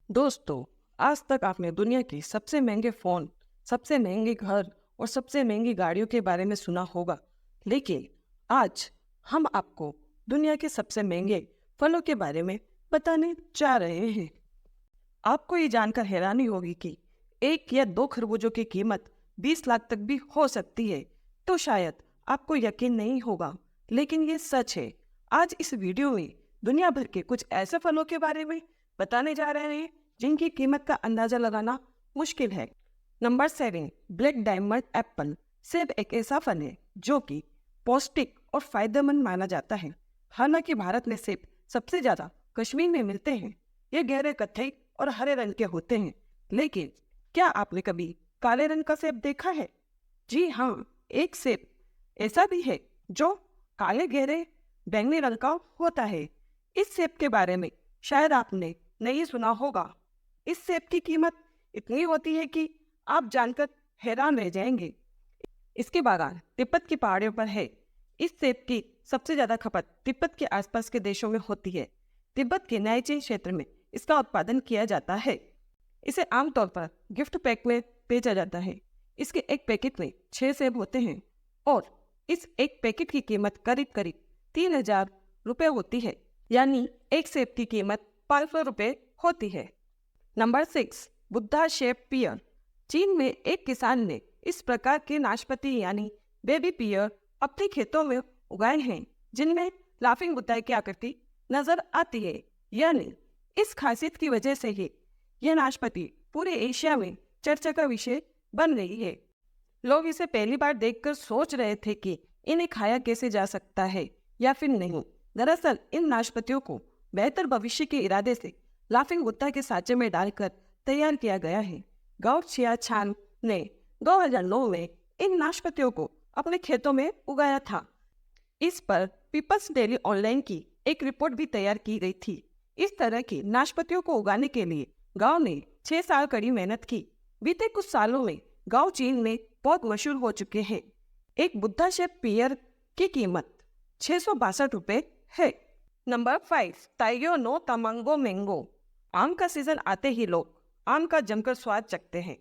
दोस्तों, आज तक आपने दुनिया की सबसे महंगे फ़ोन, सबसे महंगे घर और सबसे महंगी गाड़ियों के बारे में सुना होगा। लेकिन आज हम आपको दुनिया के सबसे महंगे फलों के बारे में बताने जा रहे हैं। आपको ये जानकर हैरानी होगी कि एक या दो खरबूजों की कीमत 20 लाख तक भी हो सकती है। तो शायद आपको यकीन नहीं होगा, लेकिन ये सच है। आज इस वीडियो में दुनिया भर के कुछ ऐसे फलों के बारे में बताने जा रहे हैं जिनकी कीमत का अंदाजा लगाना मुश्किल है। Number 7, black diamond Apple. सेब एक ऐसा फल है जो कि पौष्टिक और फायदेमंद माना जाता है। हालांकि भारत में सेब सबसे ज्यादा कश्मीर में मिलते हैं। ये गहरे कत्थई और हरे रंग के होते हैं। लेकिन क्या आपने कभी काले रंग का सेब देखा है? जी हाँ, एक सेब ऐसा भी है जो काले गहरे बैंगनी रंग का होता है। इस सेब के बारे में शायद आपने नहीं सुना होगा। इस सेब की कीमत इतनी होती है कि आप जानकर हैरान रह जाएंगे। इसके बागान तिब्बत की पहाड़ियों पर है। इस सेब की सबसे ज्यादा खपत तिब्बत के आसपास के देशों में होती है। तिब्बत के नाइचिन क्षेत्र में इसका उत्पादन किया जाता है। इसे आमतौर पर गिफ्ट पैक में बेचा जाता है। इसके एक पैकेट में 6 सेब होते हैं और इस एक पैकेट की कीमत करीब करीब 3,000 रुपये होती है। यानी एक सेब की कीमत 500 रुपये होती है। नंबर 6, बुद्धा शेप पियर। चीन में एक किसान ने इस प्रकार के नाशपाती यानी बेबी पियर अपने खेतों में उगाए हैं, जिनमें लाफिंग बुद्धा की आकृति नजर आती है। यानी इस खासियत की वजह से ही यह नाशपाती पूरे एशिया में चर्चा का विषय बन रही है। लोग इसे पहली बार देखकर सोच रहे थे कि इन्हें खाया कैसे जा सकता है या फिर नहीं। दरअसल इन नाशपातियों को बेहतर भविष्य के इरादे से लाफिंग बुद्धा के सांचे में डालकर तैयार किया गया है। गाओ छिया छान ने 2009 में इन नाशपातियों को अपने खेतों में उगाया था। इस पर पीपल्स डेली ऑनलाइन की एक रिपोर्ट भी तैयार की गई थी। इस तरह की नाशपातियों को उगाने के लिए गांव ने 6 साल कड़ी मेहनत की। बीते कुछ सालों में गांव चीन में बहुत मशहूर हो चुके हैं। एक बुद्धा शेप पियर की कीमत 662 रुपये है। Number 5, Taiyo no Tamago mango. आम का सीजन आते ही लोग आम का जमकर स्वाद चखते हैं।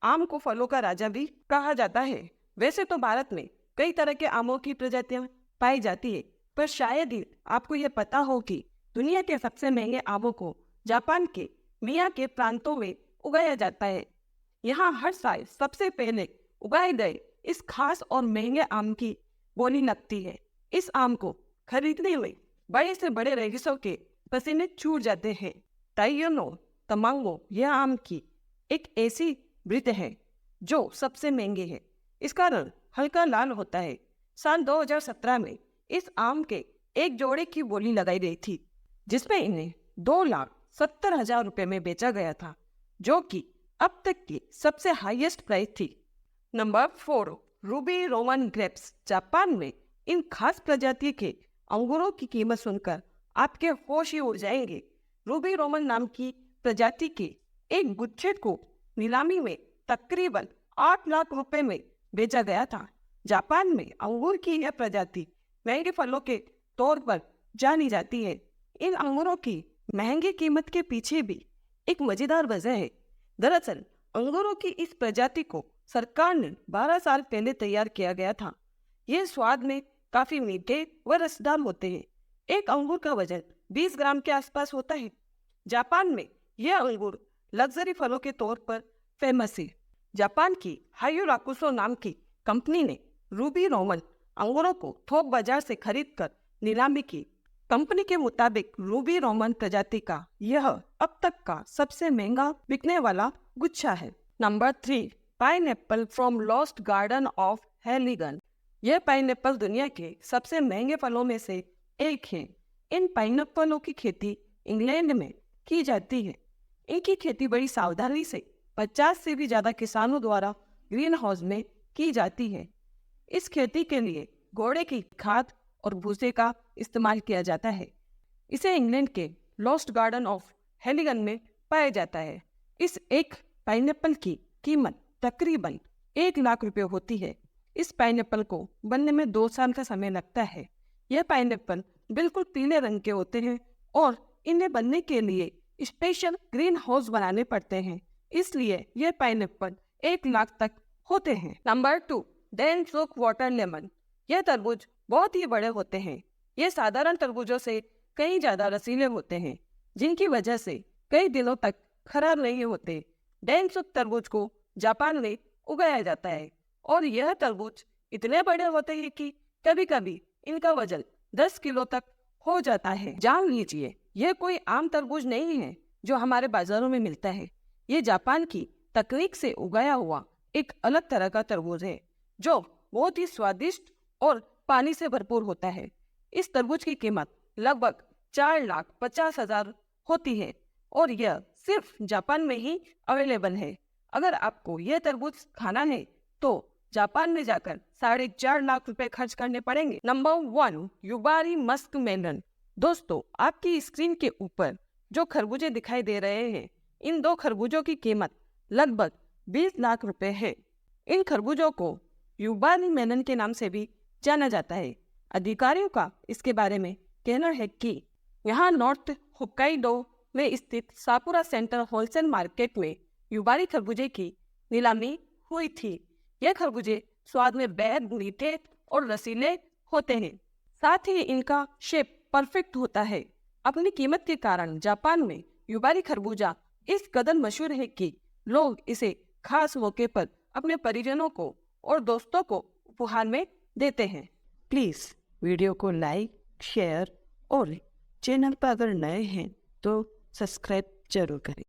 आम को फलों का राजा भी कहा जाता है। वैसे तो भारत में कई तरह के आमों की प्रजातियां पाई जाती है, पर शायद ही आपको यह पता हो कि दुनिया के सबसे महंगे आमों को जापान के मिया के प्रांतों में उगाया जाता है। यहाँ हर साल सबसे पहले उगाए गए इस खास और महंगे आम की बोली लगती है। इस आम को खरीदने में बड़े से बड़े रईसों के पसीने छूट जाते हैं। ताइयोनो तमांगो यह आम की एक ऐसी वृक्ष है जो सबसे महंगे है। इसका रंग हल्का लाल होता है। साल 2017 में इस आम के एक जोड़े की बोली लगाई गई थी, जिसमें इन्हें 2,70,000 रुपये में बेचा गया था, जो कि अब तक की सबसे हाईएस्ट प्राइस थी। Number 4, Ruby Roman grapes. Japan में इन खास प्रजाति के अंगूरों की कीमत सुनकर आपके होश ही उड़ जाएंगे। रूबी रोमन नाम की प्रजाति के एक गुच्छे को नीलामी में तकरीबन 8 लाख रुपए में बेचा गया था। जापान में अंगूर की यह प्रजाति महंगे फलों के तौर पर जानी जाती है। इन अंगूरों की महंगी कीमत के पीछे भी एक मजेदार वजह है। दरअसल अंगूरों की इस प्रजाति को सरकार ने 12 साल पहले तैयार किया गया था। ये स्वाद में काफी मीठे व रसदार होते हैं। एक अंगूर का वजन 20 ग्राम के आसपास होता है। जापान में यह अंगूर लग्जरी फलों के तौर पर फेमस है। जापान की हायो राकुसो नाम की कंपनी ने रूबी रोमन अंगूरों को थोक बाजार से खरीदकर नीलामी की। कंपनी के मुताबिक रूबी रोमन प्रजाति का यह अब तक का सबसे महंगा बिकने वाला गुच्छा है। Number 3, pineapple from Lost Garden of Heligan. यह पाइनएप्पल दुनिया के सबसे महंगे फलों में से एक है। इन पाइनएप्पलों की खेती इंग्लैंड में की जाती है। इनकी खेती बड़ी सावधानी से 50 से भी ज्यादा किसानों द्वारा ग्रीन हाउस में की जाती है। इस खेती के लिए घोड़े की खाद और भूसे का इस्तेमाल किया जाता है। इसे इंग्लैंड के लॉस्ट गार्डन ऑफ हेलिगन में पाया जाता है। इस एक पाइनएप्पल की कीमत तकरीबन 1 लाख रुपए होती है। इस पाइनएप्पल को बनने में 2 साल का समय लगता है। यह पाइनएप्पल बिल्कुल पीले रंग के होते हैं और इन्हें बनने के लिए स्पेशल ग्रीन हाउस बनाने पड़ते हैं, इसलिए ये पाइनएप्पल 1 लाख तक होते हैं। Number 2, Densuke watermelon. ये तरबूज बहुत ही बड़े होते हैं। ये साधारण तरबूजों से कई ज्यादा रसीले होते हैं, जिनकी वजह से कई दिनों तक खराब नहीं होते। डेनसुक तरबूज को जापान में उगाया जाता है और यह तरबूज इतने बड़े होते हैं कि कभी कभी इनका वजन 10 किलो तक हो जाता है। जान लीजिए, यह कोई आम तरबूज नहीं है जो हमारे बाजारों में मिलता है। ये जापान की तकनीक से उगाया हुआ एक अलग तरह का तरबूज है, जो बहुत ही स्वादिष्ट और पानी से भरपूर होता है। इस तरबूज की कीमत लगभग 4,50,000 होती है और यह सिर्फ जापान में ही अवेलेबल है। अगर आपको यह तरबूज खाना है तो जापान में जाकर 4.5 लाख रुपए खर्च करने पड़ेंगे। Number 1, Yubari musk melon. दोस्तों, आपकी स्क्रीन के ऊपर जो खरबूजे दिखाई दे रहे हैं, इन 2 खरबूजों की कीमत लगभग 20 लाख रुपए है। इन खरबूजों को युबारी मेलन के नाम से भी जाना जाता है। अधिकारियों का इसके बारे में कहना है कि यहाँ नॉर्थ होक्काइडो में स्थित साकुरा सेंटर होलसेल मार्केट में युबारी खरबूजे की नीलामी हुई थी। यह खरबूजे स्वाद में बेहद मीठे और रसीले होते हैं, साथ ही इनका शेप परफेक्ट होता है। अपनी कीमत के कारण जापान में युबारी खरबूजा इस कदर मशहूर है कि लोग इसे खास मौके पर अपने परिजनों को और दोस्तों को उपहार में देते हैं। प्लीज़ वीडियो को लाइक, शेयर और चैनल पर अगर नए हैं तो सब्सक्राइब जरूर करें।